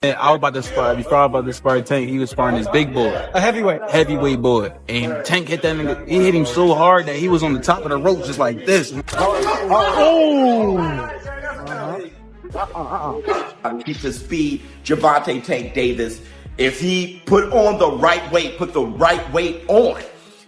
I was about to spar. Before I was about to spar Tank, he was sparring this big boy, A heavyweight. heavyweight boy, and Tank hit that nigga. He hit him so hard that he was on the top of the rope just like this. Keep his speed. Gervonta Tank Davis, if he put on the right weight, put the right weight on,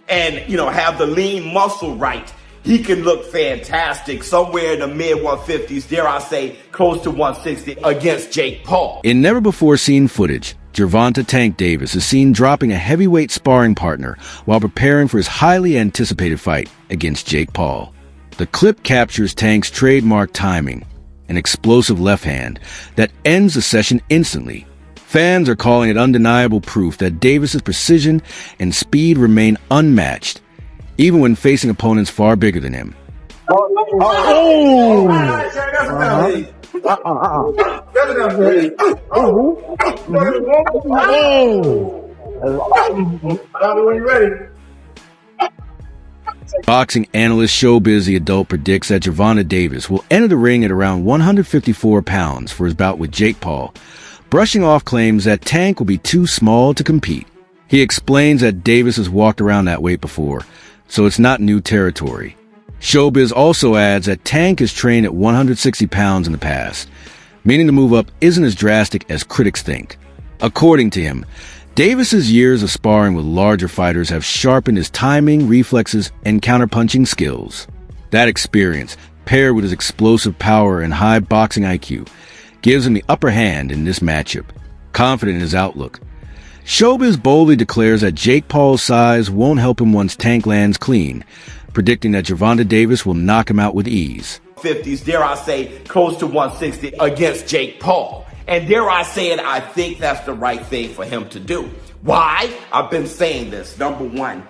and have the lean muscle right, he can look fantastic somewhere in the mid 150s, dare I say, close to 160 against Jake Paul. In never-before-seen footage, Gervonta Tank Davis is seen dropping a heavyweight sparring partner while preparing for his highly anticipated fight against Jake Paul. The clip captures Tank's trademark timing, an explosive left hand that ends the session instantly. Fans are calling it undeniable proof that Davis's precision and speed remain unmatched, even when facing opponents far bigger than him. Boxing analyst Showbiz the Adult predicts that Gervonta Davis will enter the ring at around 154 pounds for his bout with Jake Paul, brushing off claims that Tank will be too small to compete. He explains that Davis has walked around that weight before, so it's not new territory. Showbiz also adds that Tank has trained at 160 pounds in the past, meaning the move up isn't as drastic as critics think. According to him, Davis's years of sparring with larger fighters have sharpened his timing, reflexes, and counterpunching skills. That experience, paired with his explosive power and high boxing IQ, gives him the upper hand in this matchup. Confident in his outlook, Showbiz boldly declares that Jake Paul's size won't help him once Tank lands clean, predicting that Gervonta Davis will knock him out with ease. 50s, dare I say, close to 160 against Jake Paul. And dare I say it, I think that's the right thing for him to do. Why? I've been saying this. Number one,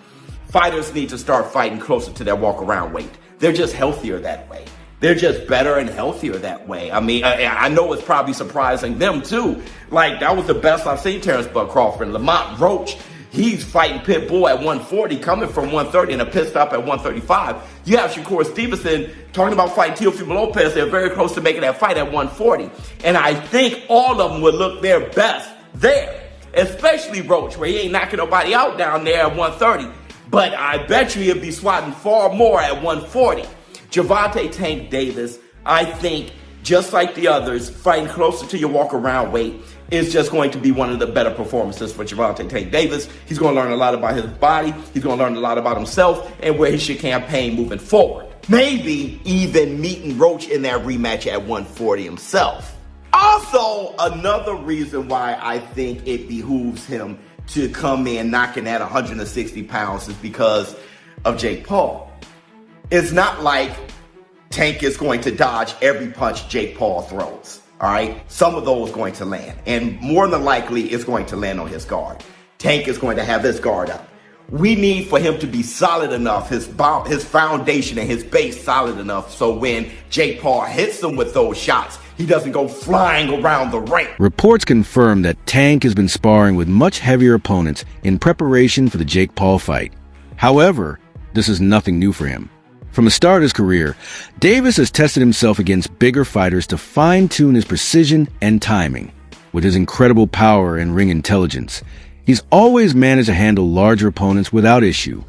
fighters need to start fighting closer to their walk-around weight. They're just healthier that way. They're just better and healthier that way. I mean, I know it's probably surprising them too. Like, that was the best I've seen Terrence Bud Crawford. Lamont Roach, he's fighting Pitbull at 140, coming from 130 and a pissed up at 135. You have Shakur Stevenson talking about fighting Teofimo Lopez. They're very close to making that fight at 140. And I think all of them would look their best there, especially Roach, where he ain't knocking nobody out down there at 130. But I bet you he'll be swatting far more at 140. Gervonta Tank Davis, I think, just like the others, fighting closer to your walk-around weight is just going to be one of the better performances for Gervonta Tank Davis. He's going to learn a lot about his body. He's going to learn a lot about himself and where he should campaign moving forward. Maybe even meeting Roach in that rematch at 140 himself. Also, another reason why I think it behooves him to come in knocking at 160 pounds is because of Jake Paul. It's not like Tank is going to dodge every punch Jake Paul throws, all right? Some of those going to land, and more than likely it's going to land on his guard. Tank is going to have his guard up. We need for him to be solid enough, his foundation and his base solid enough, so when Jake Paul hits him with those shots, he doesn't go flying around the ring. Reports confirm that Tank has been sparring with much heavier opponents in preparation for the Jake Paul fight. However, this is nothing new for him. From the start of his career, Davis has tested himself against bigger fighters to fine-tune his precision and timing. With his incredible power and ring intelligence, he's always managed to handle larger opponents without issue.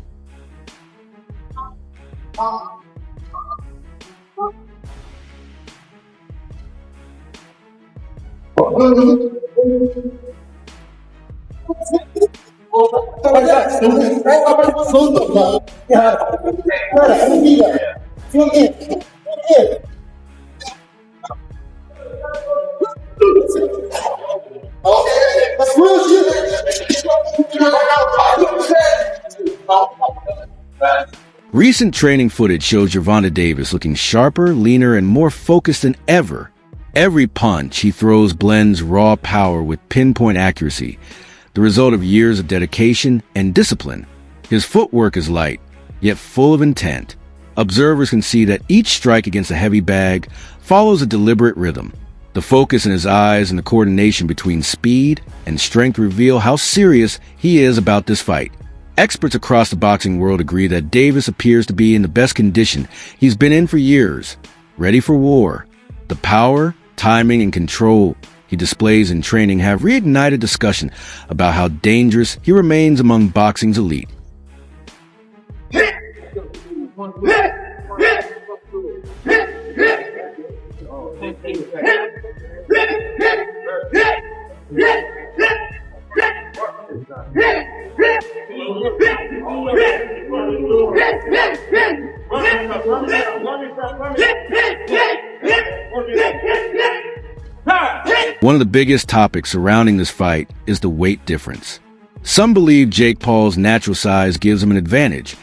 Recent training footage shows Gervonta Davis looking sharper, leaner, and more focused than ever. Every punch he throws blends raw power with pinpoint accuracy, the result of years of dedication and discipline. His footwork is light, yet full of intent. Observers can see that each strike against a heavy bag follows a deliberate rhythm. The focus in his eyes and the coordination between speed and strength reveal how serious he is about this fight. Experts across the boxing world agree that Davis appears to be in the best condition he's been in for years, ready for war. The power, timing, and control he displays in training have reignited discussion about how dangerous he remains among boxing's elite. One of the biggest topics surrounding this fight is the weight difference. Some believe Jake Paul's natural size gives him an advantage,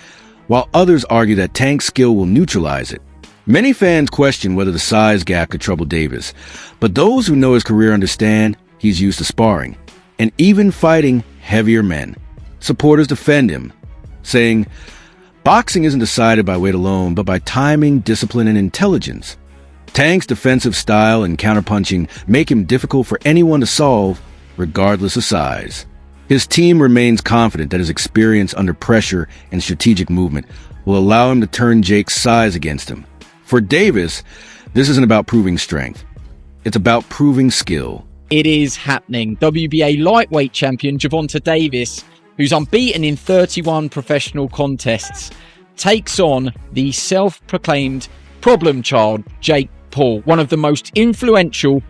while others argue that Tank's skill will neutralize it. Many fans question whether the size gap could trouble Davis, but those who know his career understand he's used to sparring, and even fighting heavier men. Supporters defend him, saying, "Boxing isn't decided by weight alone, but by timing, discipline, and intelligence." Tank's defensive style and counterpunching make him difficult for anyone to solve, regardless of size. His team remains confident that his experience under pressure and strategic movement will allow him to turn Jake's size against him. For Davis, this isn't about proving strength. It's about proving skill. It is happening. WBA lightweight champion Gervonta Davis, who's unbeaten in 31 professional contests, takes on the self-proclaimed problem child, Jake Paul, one of the most influential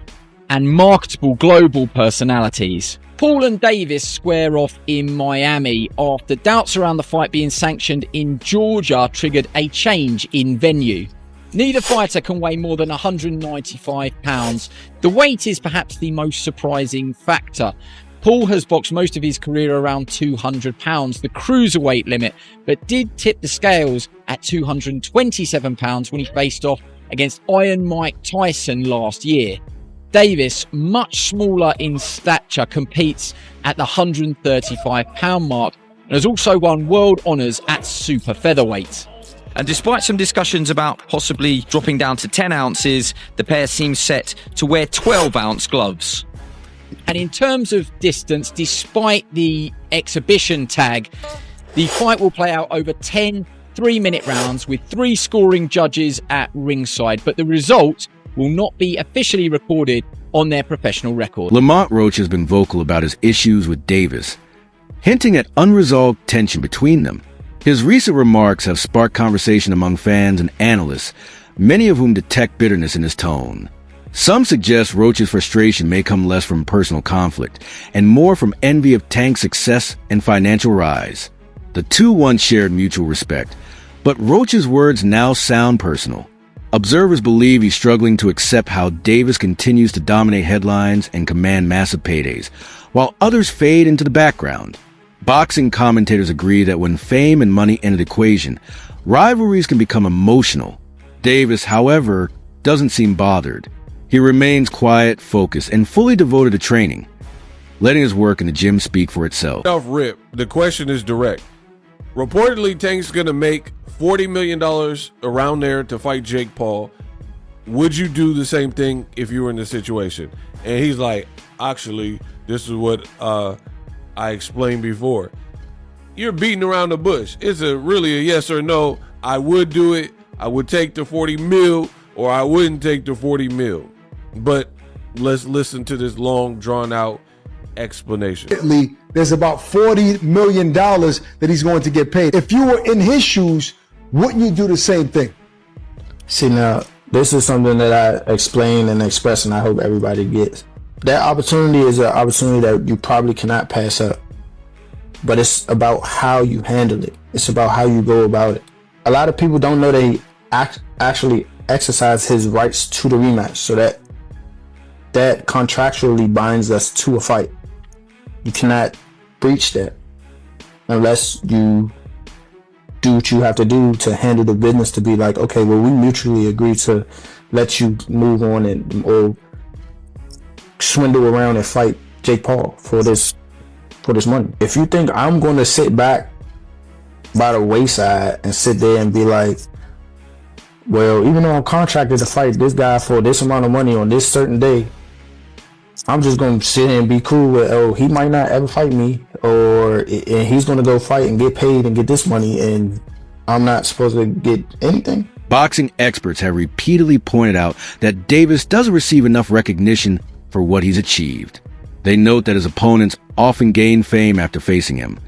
and marketable global personalities. Paul and Davis square off in Miami after doubts around the fight being sanctioned in Georgia triggered a change in venue. Neither fighter can weigh more than 195 pounds. The weight is perhaps the most surprising factor. Paul has boxed most of his career around 200 pounds, the cruiserweight limit, but did tip the scales at 227 pounds when he faced off against Iron Mike Tyson last year. Davis, much smaller in stature, competes at the 135 pound mark and has also won world honours at super featherweight. And despite some discussions about possibly dropping down to 10 ounces, the pair seem set to wear 12-ounce gloves. And in terms of distance, despite the exhibition tag, the fight will play out over 10 3-minute rounds with 3 scoring judges at ringside, but the result will not be officially recorded on their professional record. Lamont Roach has been vocal about his issues with Davis, hinting at unresolved tension between them. His recent remarks have sparked conversation among fans and analysts, many of whom detect bitterness in his tone. Some suggest Roach's frustration may come less from personal conflict and more from envy of Tank's success and financial rise. The two once shared mutual respect, but Roach's words now sound personal. Observers believe he's struggling to accept how Davis continues to dominate headlines and command massive paydays, while others fade into the background. Boxing commentators agree that when fame and money enter the equation, rivalries can become emotional. Davis, however, doesn't seem bothered. He remains quiet, focused, and fully devoted to training, letting his work in the gym speak for itself. Off rip, the question is direct. Reportedly, Tank's going to make $40 million around there to fight Jake Paul. Would you do the same thing if you were in this situation? And he's like, actually, this is what I explained before. You're beating around the bush. It's really a yes or no. I would do it. I would take the 40 mil, or I wouldn't take the 40 mil. But let's listen to this long, drawn out explanation. There's about $40 million that he's going to get paid. If you were in his shoes, wouldn't you do the same thing? See, now, this is something that I explain and express, and I hope everybody gets. That opportunity is an opportunity that you probably cannot pass up. But it's about how you handle it. It's about how you go about it. A lot of people don't know that he actually exercised his rights to the rematch, so that contractually binds us to a fight. You cannot breach that unless you do what you have to do to handle the business, to be like, okay, well, we mutually agree to let you move on and or swindle around and fight Jake Paul for this money. If you think I'm going to sit back by the wayside and sit there and be like, well, even though I'm contracted to fight this guy for this amount of money on this certain day, I'm just going to sit here and be cool with, oh, he might not ever fight me, and he's going to go fight and get paid and get this money, and I'm not supposed to get anything? Boxing experts have repeatedly pointed out that Davis doesn't receive enough recognition for what he's achieved. They note that his opponents often gain fame after facing him,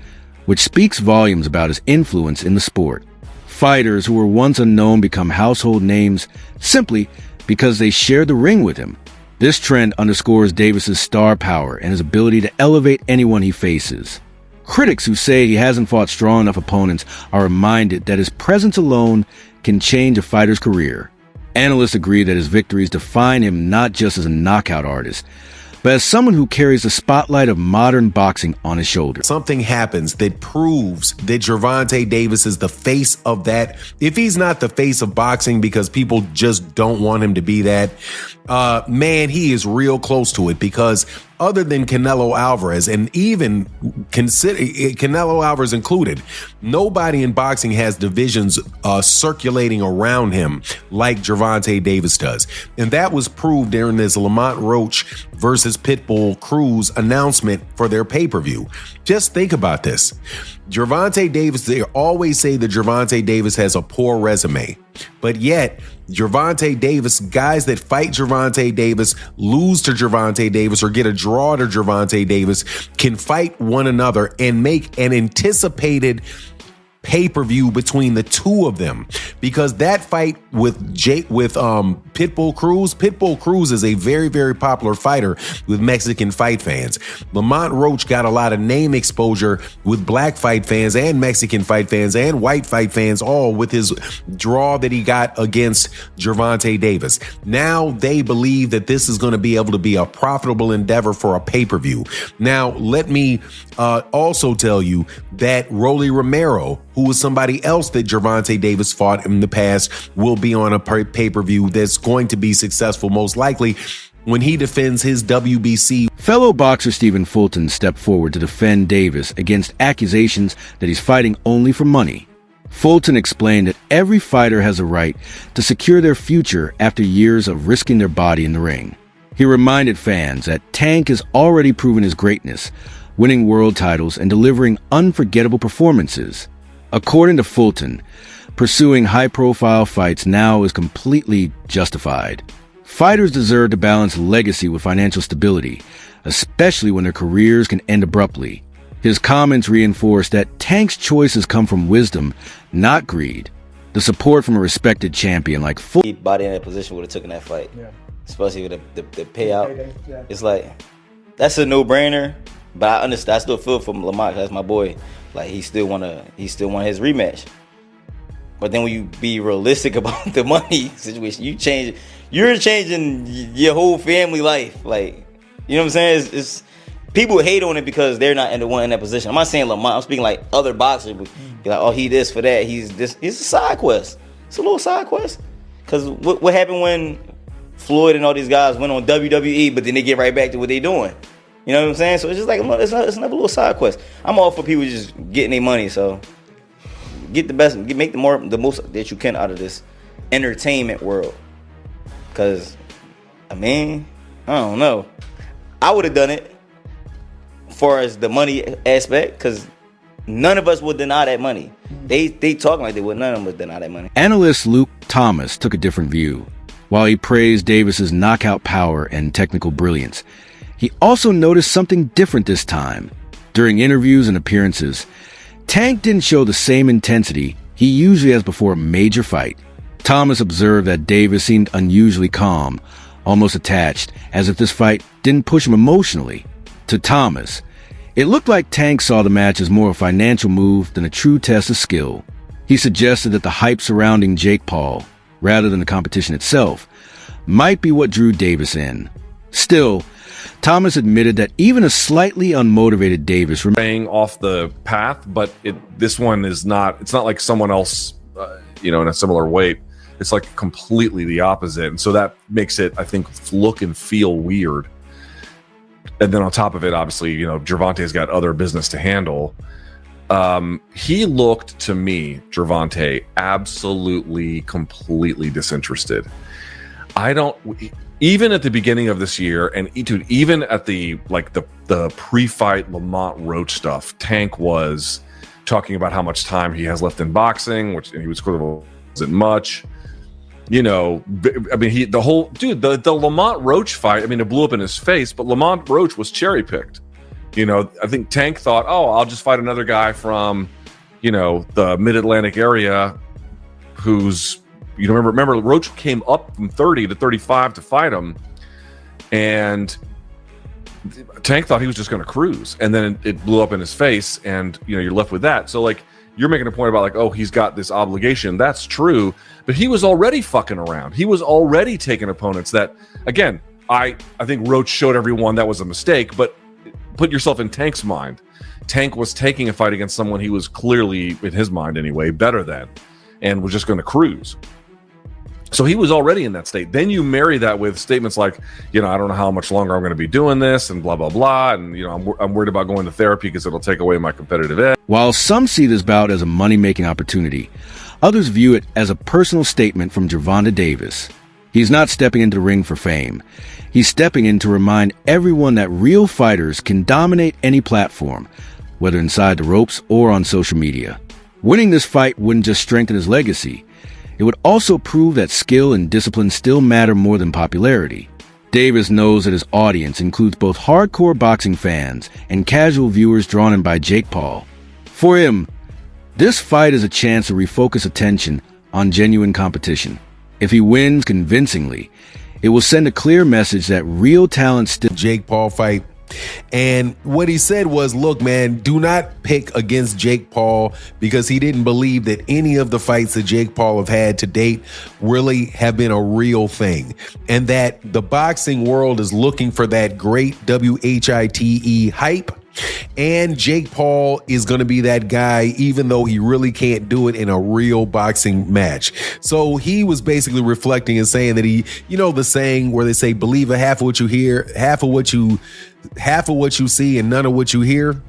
which speaks volumes about his influence in the sport. Fighters who were once unknown become household names simply because they share the ring with him. This trend underscores Davis's star power and his ability to elevate anyone he faces. Critics who say he hasn't fought strong enough opponents are reminded that his presence alone can change a fighter's career. Analysts agree that his victories define him not just as a knockout artist, but as someone who carries the spotlight of modern boxing on his shoulders. Something happens that proves that Gervonta Davis is the face of that. If he's not the face of boxing because people just don't want him to be that, man, he is real close to it, because other than Canelo Alvarez, and even consider Canelo Alvarez included, nobody in boxing has divisions circulating around him like Gervonta Davis does. And that was proved during this Lamont Roach versus Pitbull Cruz announcement for their pay-per-view. Just think about this. Gervonta Davis, they always say that Gervonta Davis has a poor resume, but yet Gervonta Davis, guys that fight Gervonta Davis, lose to Gervonta Davis, or get a draw to Gervonta Davis, can fight one another and make an anticipated pay-per-view between the two of them. Because that fight with Pitbull Cruz is a very, very popular fighter with Mexican fight fans. Lamont Roach got a lot of name exposure with black fight fans and Mexican fight fans and white fight fans, all with his draw that he got against Gervonta Davis. Now they believe that this is going to be able to be a profitable endeavor for a pay-per-view. Now, let me also tell you that Rolly Romero, who was somebody else that Gervonta Davis fought in the past, will be on a pay-per-view that's going to be successful, most likely, when he defends his WBC. Fellow boxer Stephen Fulton stepped forward to defend Davis against accusations that he's fighting only for money. Fulton explained that every fighter has a right to secure their future after years of risking their body in the ring. He reminded fans that Tank has already proven his greatness, winning world titles and delivering unforgettable performances. According to Fulton, pursuing high-profile fights now is completely justified. Fighters deserve to balance legacy with financial stability, especially when their careers can end abruptly. His comments reinforce that Tank's choices come from wisdom, not greed. The support from a respected champion like Fulton. Body in that position would have taken that fight, especially with the payout. It's like, that's a no-brainer. But I understand. I still feel for Lamont. That's my boy. Like, he still want his rematch. But then when you be realistic about the money situation, you're changing your whole family life. Like, you know what I'm saying? It's people hate on it because they're not in that position. I'm not saying Lamont. I'm speaking like other boxers. Be like, oh, he this for that. He's this. It's a side quest. It's a little side quest. Because what happened when Floyd and all these guys went on WWE, but then they get right back to what they doing? You know what I'm saying? So it's just like, it's another little side quest. I'm all for people just getting their money. So get the best, make the most that you can out of this entertainment world. Because, I mean, I don't know. I would have done it as far as the money aspect, because none of us would deny that money. They talking like they would. None of them would deny that money. Analyst Luke Thomas took a different view. While he praised Davis's knockout power and technical brilliance, he also noticed something different this time. During interviews and appearances, Tank didn't show the same intensity he usually has before a major fight. Thomas observed that Davis seemed unusually calm, almost attached, as if this fight didn't push him emotionally. To Thomas, it looked like Tank saw the match as more a financial move than a true test of skill. He suggested that the hype surrounding Jake Paul, rather than the competition itself, might be what drew Davis in. Still, Thomas admitted that even a slightly unmotivated Davis remained off the path, but this one is not. It's not like someone else, in a similar weight. It's like completely the opposite, and so that makes it, I think, look and feel weird. And then on top of it, obviously, Gervonta's got other business to handle. He looked to me, Gervonta, absolutely, completely disinterested. Even at the beginning of this year, and even at the pre-fight Lamont Roach stuff, Tank was talking about how much time he has left in boxing, and he was sort of wasn't much. I mean, the Lamont Roach fight, I mean, it blew up in his face, but Lamont Roach was cherry picked. I think Tank thought, I'll just fight another guy from, the mid-Atlantic area who's, remember Roach came up from 30 to 35 to fight him, and Tank thought he was just going to cruise, and then it blew up in his face, and you're left with that. So like, you're making a point about like, he's got this obligation. That's true, but he was already fucking around. He was already taking opponents that, again, I think Roach showed everyone that was a mistake, but put yourself in Tank's mind. Tank was taking a fight against someone he was clearly, in his mind anyway, better than, and was just going to cruise. So he was already in that state. Then you marry that with statements like, I don't know how much longer I'm going to be doing this, and blah, blah, blah. And, I'm worried about going to therapy because it'll take away my competitive edge. While some see this bout as a money-making opportunity, others view it as a personal statement from Gervonta Davis. He's not stepping into the ring for fame. He's stepping in to remind everyone that real fighters can dominate any platform, whether inside the ropes or on social media. Winning this fight wouldn't just strengthen his legacy. It would also prove that skill and discipline still matter more than popularity. Davis knows that his audience includes both hardcore boxing fans and casual viewers drawn in by Jake Paul. For him, this fight is a chance to refocus attention on genuine competition. If he wins convincingly, it will send a clear message that real talent still... Jake Paul fight. And what he said was, look, man, do not pick against Jake Paul, because he didn't believe that any of the fights that Jake Paul have had to date really have been a real thing. And that the boxing world is looking for that great WHITE hype. And Jake Paul is going to be that guy, even though he really can't do it in a real boxing match. So he was basically reflecting and saying that he, the saying where they say, believe half of what you hear, half of what you see, and none of what you hear.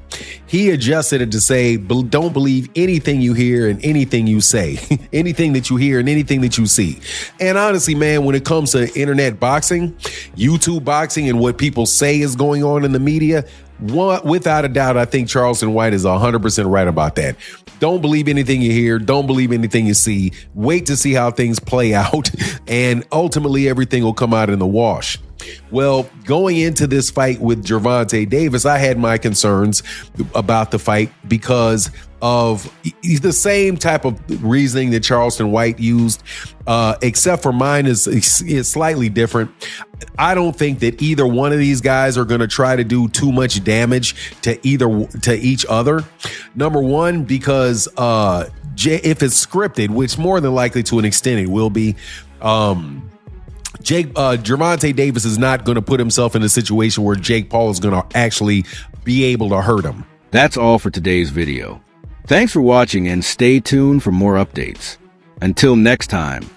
He adjusted it to say, don't believe anything you hear and anything you say, anything that you hear and anything that you see. And honestly, man, when it comes to internet boxing, YouTube boxing, and what people say is going on in the media, without a doubt, I think Charleston White is 100% right about that. Don't believe anything you hear. Don't believe anything you see. Wait to see how things play out, and ultimately everything will come out in the wash. Well, going into this fight with Gervonta Davis, I had my concerns about the fight because of the same type of reasoning that Charleston White used, except for mine is slightly different. I don't think that either one of these guys are going to try to do too much damage to each other. Number one, because if it's scripted, which more than likely to an extent it will be, Gervonta Davis is not going to put himself in a situation where Jake Paul is going to actually be able to hurt him. That's all for today's video. Thanks for watching, and stay tuned for more updates. Until next time.